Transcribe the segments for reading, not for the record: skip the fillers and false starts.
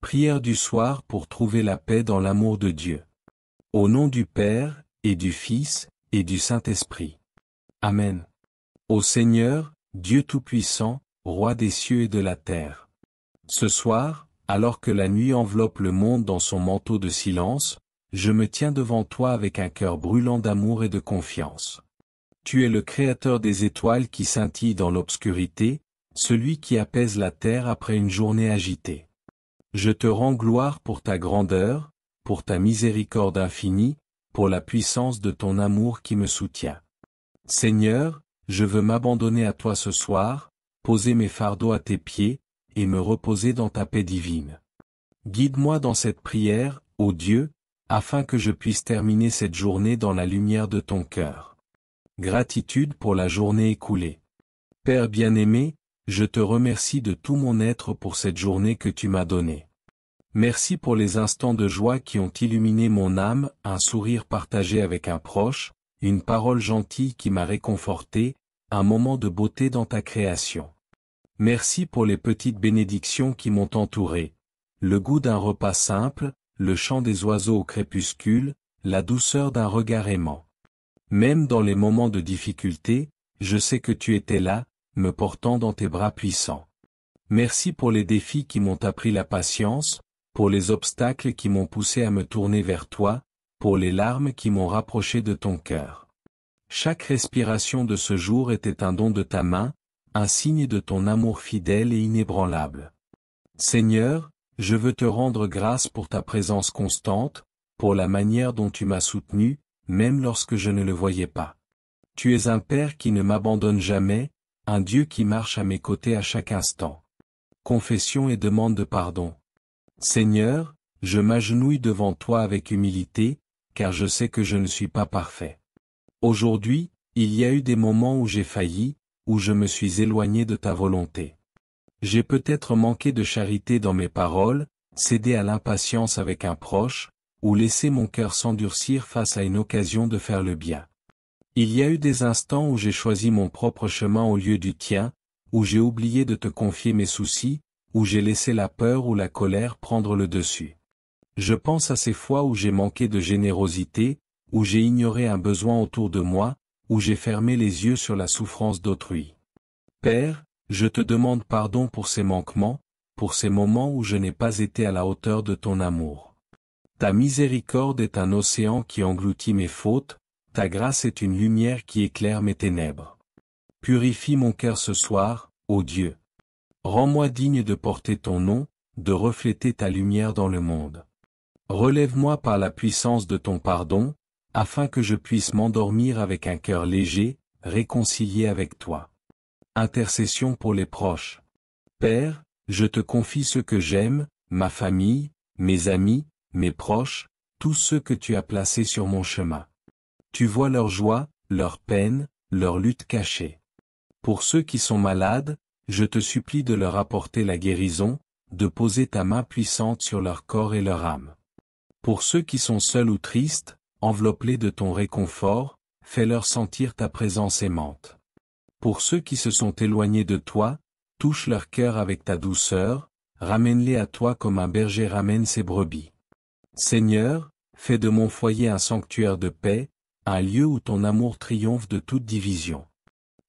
Prière du soir pour trouver la paix dans l'amour de Dieu. Au nom du Père, et du Fils, et du Saint-Esprit. Amen. Ô Seigneur, Dieu Tout-Puissant, Roi des cieux et de la terre. Ce soir, alors que la nuit enveloppe le monde dans son manteau de silence, je me tiens devant toi avec un cœur brûlant d'amour et de confiance. Tu es le Créateur des étoiles qui scintillent dans l'obscurité, celui qui apaise la terre après une journée agitée. Je te rends gloire pour ta grandeur, pour ta miséricorde infinie, pour la puissance de ton amour qui me soutient. Seigneur, je veux m'abandonner à toi ce soir, poser mes fardeaux à tes pieds, et me reposer dans ta paix divine. Guide-moi dans cette prière, ô Dieu, afin que je puisse terminer cette journée dans la lumière de ton cœur. Gratitude pour la journée écoulée. Père bien-aimé, je te remercie de tout mon être pour cette journée que tu m'as donnée. Merci pour les instants de joie qui ont illuminé mon âme, un sourire partagé avec un proche, une parole gentille qui m'a réconforté, un moment de beauté dans ta création. Merci pour les petites bénédictions qui m'ont entouré, le goût d'un repas simple, le chant des oiseaux au crépuscule, la douceur d'un regard aimant. Même dans les moments de difficulté, je sais que tu étais là, me portant dans tes bras puissants. Merci pour les défis qui m'ont appris la patience, pour les obstacles qui m'ont poussé à me tourner vers toi, pour les larmes qui m'ont rapproché de ton cœur. Chaque respiration de ce jour était un don de ta main, un signe de ton amour fidèle et inébranlable. Seigneur, je veux te rendre grâce pour ta présence constante, pour la manière dont tu m'as soutenu, même lorsque je ne le voyais pas. Tu es un Père qui ne m'abandonne jamais, un Dieu qui marche à mes côtés à chaque instant. Confession et demande de pardon. Seigneur, je m'agenouille devant toi avec humilité, car je sais que je ne suis pas parfait. Aujourd'hui, il y a eu des moments où j'ai failli, où je me suis éloigné de ta volonté. J'ai peut-être manqué de charité dans mes paroles, cédé à l'impatience avec un proche, ou laissé mon cœur s'endurcir face à une occasion de faire le bien. Il y a eu des instants où j'ai choisi mon propre chemin au lieu du tien, où j'ai oublié de te confier mes soucis, où j'ai laissé la peur ou la colère prendre le dessus. Je pense à ces fois où j'ai manqué de générosité, où j'ai ignoré un besoin autour de moi, où j'ai fermé les yeux sur la souffrance d'autrui. Père, je te demande pardon pour ces manquements, pour ces moments où je n'ai pas été à la hauteur de ton amour. Ta miséricorde est un océan qui engloutit mes fautes, ta grâce est une lumière qui éclaire mes ténèbres. Purifie mon cœur ce soir, ô Dieu. Rends-moi digne de porter ton nom, de refléter ta lumière dans le monde. Relève-moi par la puissance de ton pardon, afin que je puisse m'endormir avec un cœur léger, réconcilié avec toi. Intercession pour les proches. Père, je te confie ceux que j'aime, ma famille, mes amis, mes proches, tous ceux que tu as placés sur mon chemin. Tu vois leur joie, leur peine, leur lutte cachée. Pour ceux qui sont malades, je te supplie de leur apporter la guérison, de poser ta main puissante sur leur corps et leur âme. Pour ceux qui sont seuls ou tristes, enveloppe-les de ton réconfort, fais-leur sentir ta présence aimante. Pour ceux qui se sont éloignés de toi, touche leur cœur avec ta douceur, ramène-les à toi comme un berger ramène ses brebis. Seigneur, fais de mon foyer un sanctuaire de paix, un lieu où ton amour triomphe de toute division.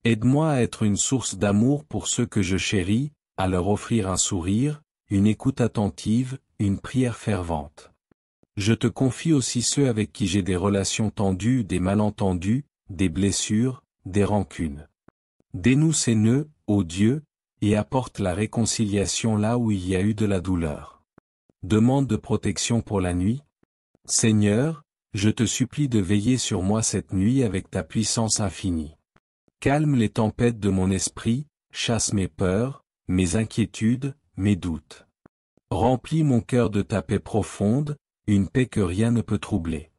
Aide-moi à être une source d'amour pour ceux que je chéris, à leur offrir un sourire, une écoute attentive, une prière fervente. Je te confie aussi ceux avec qui j'ai des relations tendues, des malentendus, des blessures, des rancunes. Dénoue ces nœuds, ô Dieu, et apporte la réconciliation là où il y a eu de la douleur. Demande de protection pour la nuit. Seigneur, je te supplie de veiller sur moi cette nuit avec ta puissance infinie. Calme les tempêtes de mon esprit, chasse mes peurs, mes inquiétudes, mes doutes. Remplis mon cœur de ta paix profonde, une paix que rien ne peut troubler.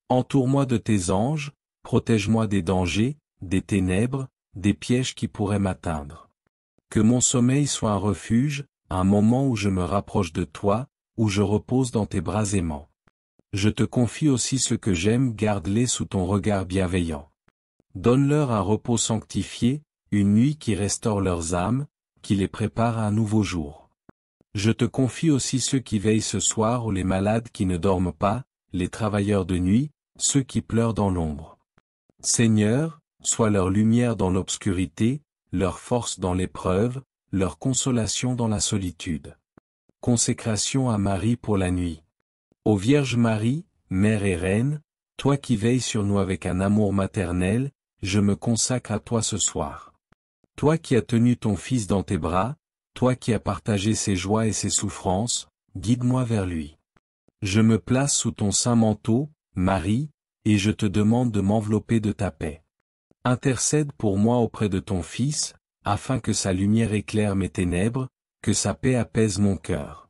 Entoure-moi de tes anges, protège-moi des dangers, des ténèbres, des pièges qui pourraient m'atteindre. Que mon sommeil soit un refuge, un moment où je me rapproche de toi, où je repose dans tes bras aimants. Je te confie aussi ceux que j'aime, garde-les sous ton regard bienveillant. Donne-leur un repos sanctifié, une nuit qui restaure leurs âmes, qui les prépare à un nouveau jour. Je te confie aussi ceux qui veillent ce soir ou les malades qui ne dorment pas, les travailleurs de nuit, ceux qui pleurent dans l'ombre. Seigneur, sois leur lumière dans l'obscurité, leur force dans l'épreuve, leur consolation dans la solitude. Consécration à Marie pour la nuit. Ô Vierge Marie, Mère et Reine, toi qui veilles sur nous avec un amour maternel, je me consacre à toi ce soir. Toi qui as tenu ton Fils dans tes bras, toi qui as partagé ses joies et ses souffrances, guide-moi vers lui. Je me place sous ton saint manteau, Marie, et je te demande de m'envelopper de ta paix. Intercède pour moi auprès de ton Fils, afin que sa lumière éclaire mes ténèbres, que sa paix apaise mon cœur.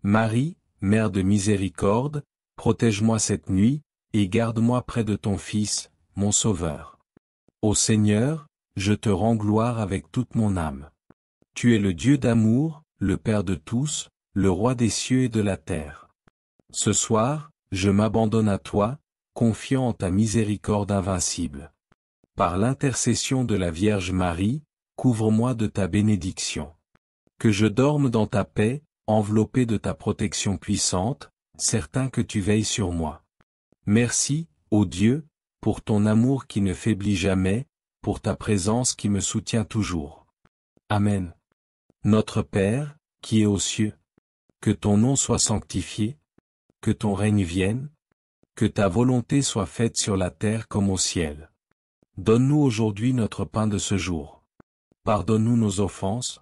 Marie, Mère de miséricorde, protège-moi cette nuit, et garde-moi près de ton Fils, mon Sauveur. Ô Seigneur, je te rends gloire avec toute mon âme. Tu es le Dieu d'amour, le Père de tous, le Roi des cieux et de la terre. Ce soir, je m'abandonne à toi, confiant en ta miséricorde invincible. Par l'intercession de la Vierge Marie, couvre-moi de ta bénédiction. Que je dorme dans ta paix, enveloppé de ta protection puissante, certain que tu veilles sur moi. Merci, ô Dieu, pour ton amour qui ne faiblit jamais, pour ta présence qui me soutient toujours. Amen. Notre Père, qui es aux cieux, que ton nom soit sanctifié, que ton règne vienne, que ta volonté soit faite sur la terre comme au ciel. Donne-nous aujourd'hui notre pain de ce jour. Pardonne-nous nos offenses,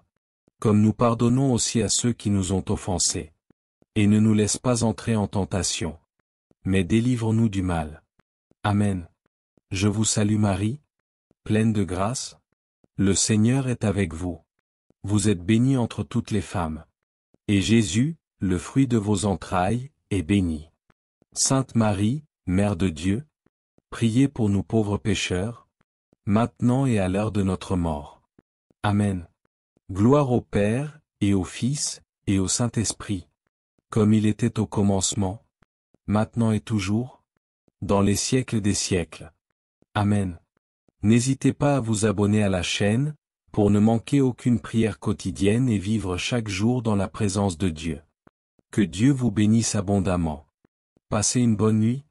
comme nous pardonnons aussi à ceux qui nous ont offensés. Et ne nous laisse pas entrer en tentation, mais délivre-nous du mal. Amen. Je vous salue Marie, pleine de grâce. Le Seigneur est avec vous. Vous êtes bénie entre toutes les femmes. Et Jésus, le fruit de vos entrailles, est béni. Sainte Marie, Mère de Dieu, priez pour nous pauvres pécheurs, maintenant et à l'heure de notre mort. Amen. Gloire au Père, et au Fils, et au Saint-Esprit, comme il était au commencement, maintenant et toujours, dans les siècles des siècles. Amen. N'hésitez pas à vous abonner à la chaîne, pour ne manquer aucune prière quotidienne et vivre chaque jour dans la présence de Dieu. Que Dieu vous bénisse abondamment. Passez une bonne nuit.